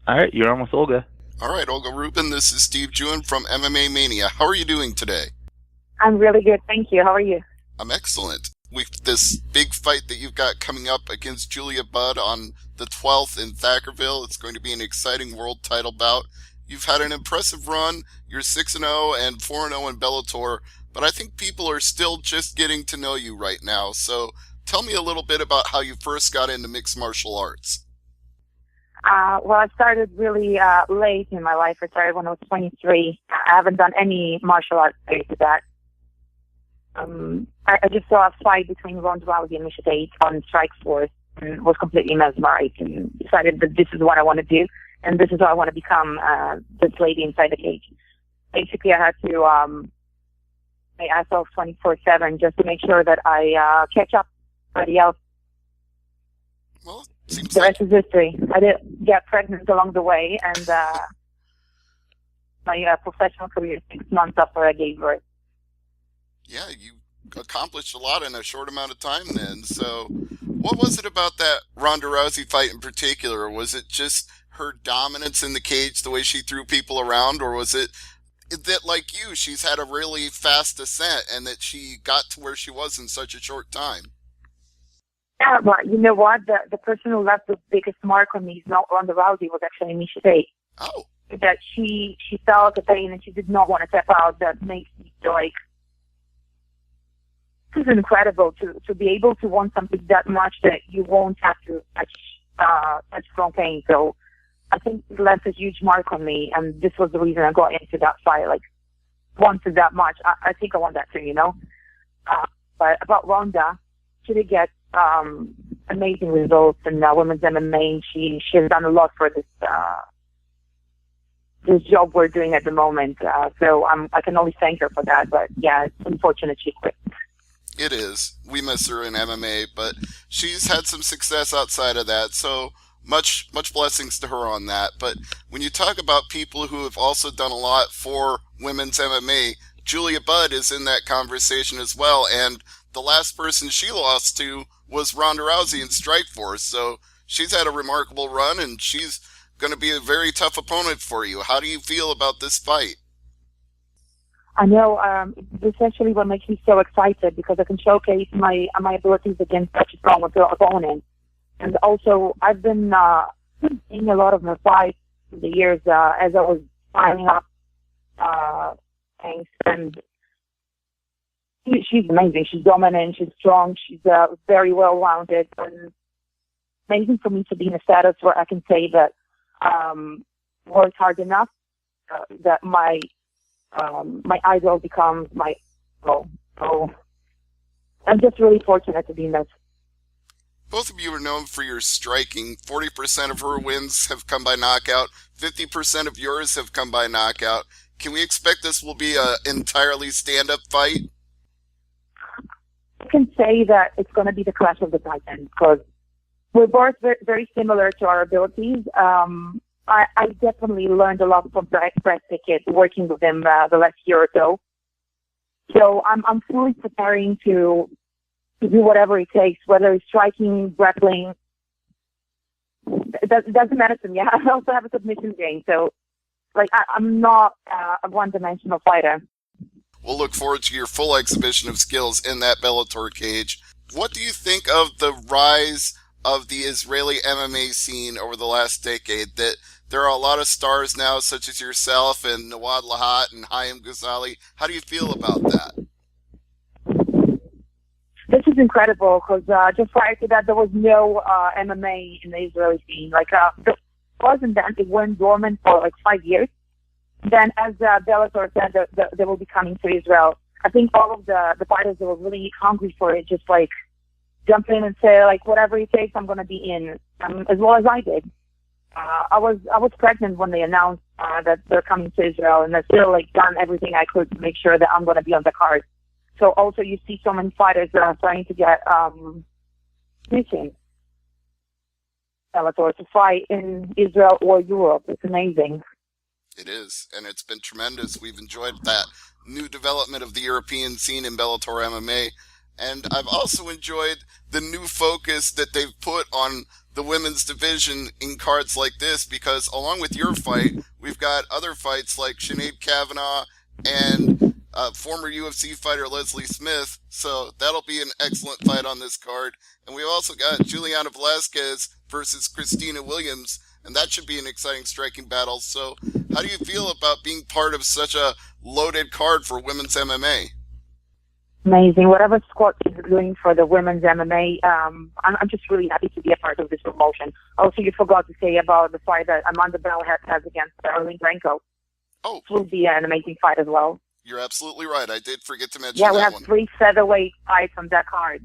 All right, you're on with Olga. All right, Olga Rubin, this is Steve Jewin from MMA Mania. How are you doing today? I'm really good, thank you. How are you? I'm excellent. With this big fight that you've got coming up against Julia Budd on the 12th in Thackerville, it's going to be an exciting world title bout. You've had an impressive run. You're 6-0 and 4-0 in Bellator, but I think people are still just getting to know you right now. So tell me a little bit about how you first got into mixed martial arts. Well, I started really late in my life. I started when I was 23. I haven't done any martial arts prior to that. I just saw a fight between Ronda Rousey and Miesha Tate on Strikeforce and was completely mesmerized and decided that this is what I want to do and this is how I want to become this lady inside the cage. Basically, I had to make myself 24/7 just to make sure that I catch up to everybody else. Well, seems The like rest is history. I did get pregnant along the way, and my professional career 6 months after I gave birth. yeah, you accomplished a lot in a short amount of time then. So what was it about that Ronda Rousey fight in particular? Was it just her dominance in the cage, the way she threw people around, or was it that, like you, she's had a really fast ascent and that she got to where she was in such a short time? Yeah, but you know what? The person who left the biggest mark on me is not Ronda Rousey, was actually Miesha Tate. Oh, That she felt the pain and she did not want to step out. That makes me feel like this is incredible to be able to want something that much that you won't have to touch strong pain. So I think it left a huge mark on me, and this was the reason I got into that fight. Like, wanted that much. I think I want that too, you know. But about Ronda, she did get amazing results in women's MMA. She has done a lot for this job we're doing at the moment. So I can only thank her for that. But yeah, it's unfortunate she quit. it is. We miss her in MMA, but she's had some success outside of that. So much blessings to her on that. But when you talk about people who have also done a lot for women's MMA, Julia Budd is in that conversation as well. And the last person she lost to was Ronda Rousey in Strikeforce. So she's had a remarkable run, and she's going to be a very tough opponent for you. How do you feel about this fight? I know this actually what makes me so excited because I can showcase my abilities against such a strong opponent. And also, I've been seeing a lot of her fights through the years as I was signing up things. And she's amazing. She's dominant. She's strong. She's very well-rounded. And amazing for me to be in a status where I can say that worked hard enough that my idol becomes my idol. So I'm just really fortunate to be in that. Both of you are known for your striking. 40% of her wins have come by knockout. 50% of yours have come by knockout. Can we expect this will be an entirely stand-up fight? I can say that it's going to be the clash of the titans because we're both very similar to our abilities. I definitely learned a lot from Brett Pickett working with him the last year or so. So I'm fully preparing to do whatever it takes, whether it's striking, grappling. It doesn't matter to me. I also have a submission game. So, like, I'm not a one-dimensional fighter. We'll look forward to your full exhibition of skills in that Bellator cage. What do you think of the rise of the Israeli MMA scene over the last decade? That there are a lot of stars now, such as yourself and Nawad Lahat and Hayam Ghazali. How do you feel about that? This is incredible because just prior to that, there was no MMA in the Israeli scene. Like, there wasn't that. It went dormant for like 5 years. Then, as Bellator said, they will be coming to Israel. I think all of the fighters that were really hungry for it just like jump in and say like whatever it takes, I'm going to be in, as well as I did. I was pregnant when they announced that they're coming to Israel, and I still like done everything I could to make sure that I'm going to be on the card. So also you see so many fighters that are trying to get missing Bellator to fight in Israel or Europe. It's amazing. It is, and it's been tremendous. We've enjoyed that new development of the European scene in Bellator MMA. And I've also enjoyed the new focus that they've put on the women's division in cards like this because along with your fight, we've got other fights like Sinead Kavanaugh and former UFC fighter Leslie Smith. So that'll be an excellent fight on this card. And we've also got Juliana Velasquez versus Christina Williams, and that should be an exciting striking battle. So how do you feel about being part of such a loaded card for women's MMA? Amazing. Whatever Scott is doing for the women's MMA, I'm just really happy to be a part of this promotion. Also, you forgot to say about the fight that Amanda Bell has against Erling Branko. Oh, It will be an amazing fight as well. you're absolutely right. I did forget to mention Yeah, we that have one. 3 featherweight fights on that card.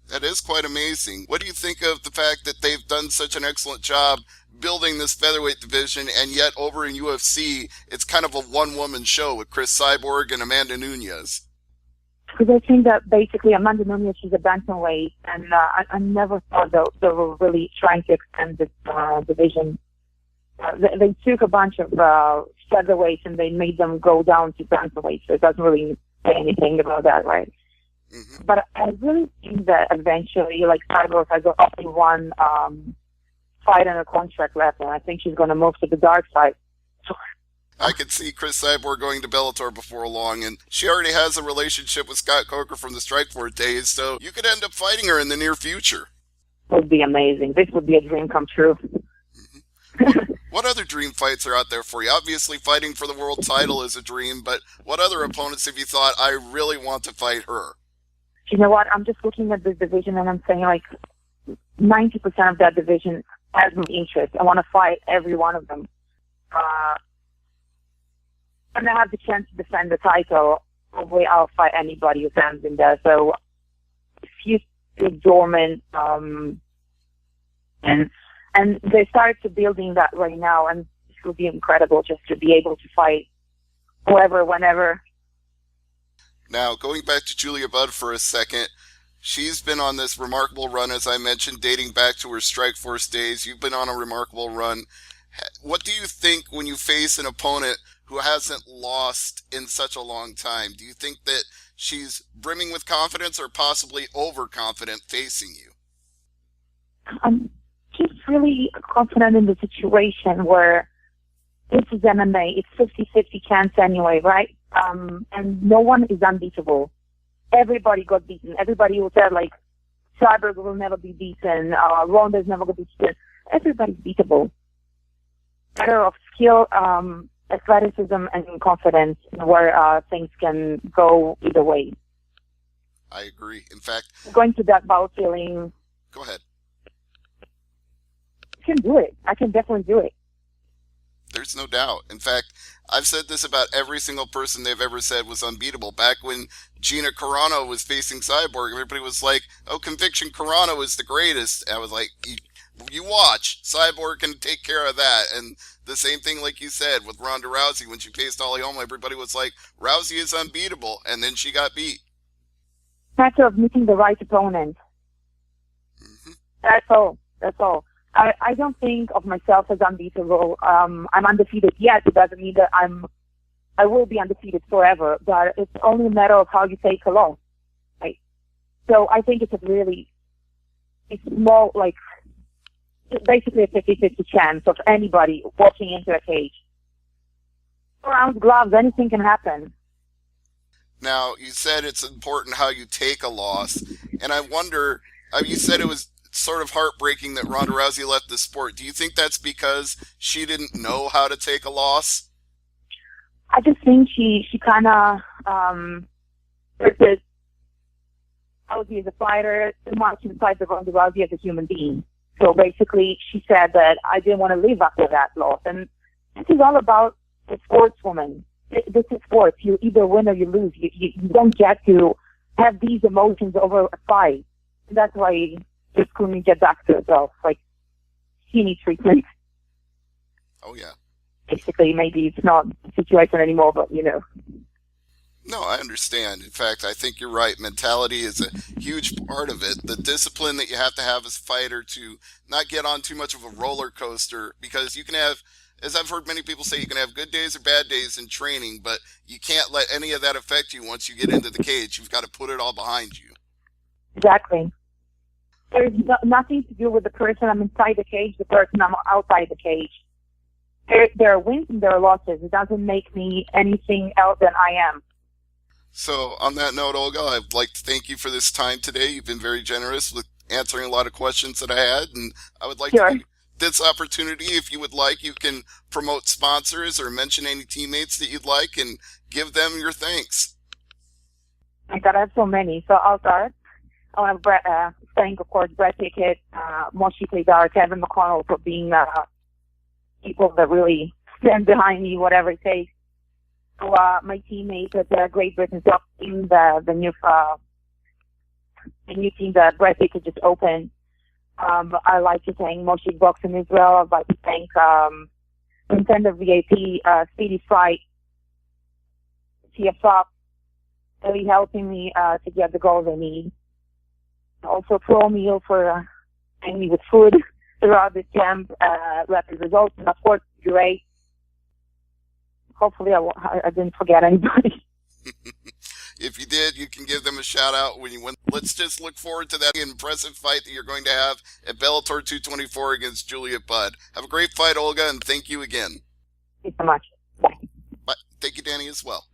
That is quite amazing. What do you think of the fact that they've done such an excellent job building this featherweight division, and yet over in UFC, it's kind of a one-woman show with Chris Cyborg and Amanda Nunes? Because I think that basically Amanda Nunes is a bantamweight, and I never thought they were really trying to extend this division. They took a bunch of featherweights and they made them go down to bantamweight, so it doesn't really say anything about that, right? Mm-hmm. But I really think that eventually, like Cyborg has only one fight and a contract left, and I think she's going to move to the dark side. I could see Chris Cyborg going to Bellator before long, and she already has a relationship with Scott Coker from the Strikeforce days, so you could end up fighting her in the near future. It would be amazing. This would be a dream come true. What other dream fights are out there for you? Obviously, fighting for the world title is a dream, but what other opponents have you thought, I really want to fight her? You know what? I'm just looking at this division and I'm saying like 90% of that division has my interest. I want to fight every one of them. And I have the chance to defend the title. Probably I'll fight anybody who stands in there. So if you is dormant, and they started to building that right now, and it will be incredible just to be able to fight whoever, whenever. Now, going back to Julia Budd for a second, she's been on this remarkable run, as I mentioned, dating back to her Strikeforce days. You've been on a remarkable run. What do you think when you face an opponent who hasn't lost in such a long time? Do you think that she's brimming with confidence or possibly overconfident facing you? I'm just really confident in the situation where this is MMA. It's 50-50 chance anyway, right? And no one is unbeatable. Everybody got beaten. Everybody who said, like, Cyborg will never be beaten, Ronda's never going to be beaten. Everybody's beatable. Matter of skill, athleticism, and confidence where things can go either way. I agree. In fact, Going to that bout feeling, go ahead. I can do it. I can definitely do it. There's no doubt. In fact, I've said this about every single person they've ever said was unbeatable. Back when Gina Carano was facing Cyborg, everybody was like, oh, Conviction Carano is the greatest. And I was like, you watch. Cyborg can take care of that. And the same thing, like you said, with Ronda Rousey when she faced Holly Holm, everybody was like, Rousey is unbeatable. And then she got beat. Matter of meeting the right opponent. Mm-hmm. That's all. That's all. I don't think of myself as unbeatable. I'm undefeated. Yes, it doesn't mean that I will be undefeated forever, but it's only a matter of how you take a loss. Right? So I think it's small, like, it's basically a 50-50 chance of anybody walking into a cage. Around gloves, anything can happen. Now, you said it's important how you take a loss, and I wonder, you said it was sort of heartbreaking that Ronda Rousey left the sport. Do you think that's because she didn't know how to take a loss? I just think she kind of Rousey as a fighter, much inside the Ronda Rousey as a human being. So basically, she said that I didn't want to live after that loss. And this is all about the sportswoman. This is sports. You either win or you lose. You don't get to have these emotions over a fight. And that's why just couldn't get back to herself. Like, she needs treatment. Oh, yeah. Basically, maybe it's not the situation anymore, but, you know. No, I understand. In fact, I think you're right. Mentality is a huge part of it. The discipline that you have to have as a fighter to not get on too much of a roller coaster, because you can have, as I've heard many people say, you can have good days or bad days in training, but you can't let any of that affect you once you get into the cage. You've got to put it all behind you. Exactly. There's nothing to do with the person I'm inside the cage, the person I'm outside the cage. There are wins and there are losses. It doesn't make me anything else than I am. So, on that note, Olga, I'd like to thank you for this time today. You've been very generous with answering a lot of questions that I had, and I would like Sure. to give you this opportunity. If you would like, you can promote sponsors or mention any teammates that you'd like and give them your thanks. I got have so many, so I'll start. I want to thank, of course, Brett Pickett, Moshe Kleidar, Kevin McConnell for being people that really stand behind me, whatever it takes. So, my teammates at the Great Britain Top Team, the new team that Brett Pickett just opened. I like to thank Moshe Box in Israel. I'd like to thank Nintendo VIP, Speedy Fight, TFOP, really helping me to get the goals I need. Also, Pro Meal for helping me with food throughout this camp, rapid results, and of course, Great. Hopefully, I didn't forget anybody. If you did, you can give them a shout out when you win. Let's just look forward to that impressive fight that you're going to have at Bellator 224 against Julia Budd. Have a great fight, Olga, and thank you again. Thank you so much. Bye. Bye. Thank you, Danny, as well.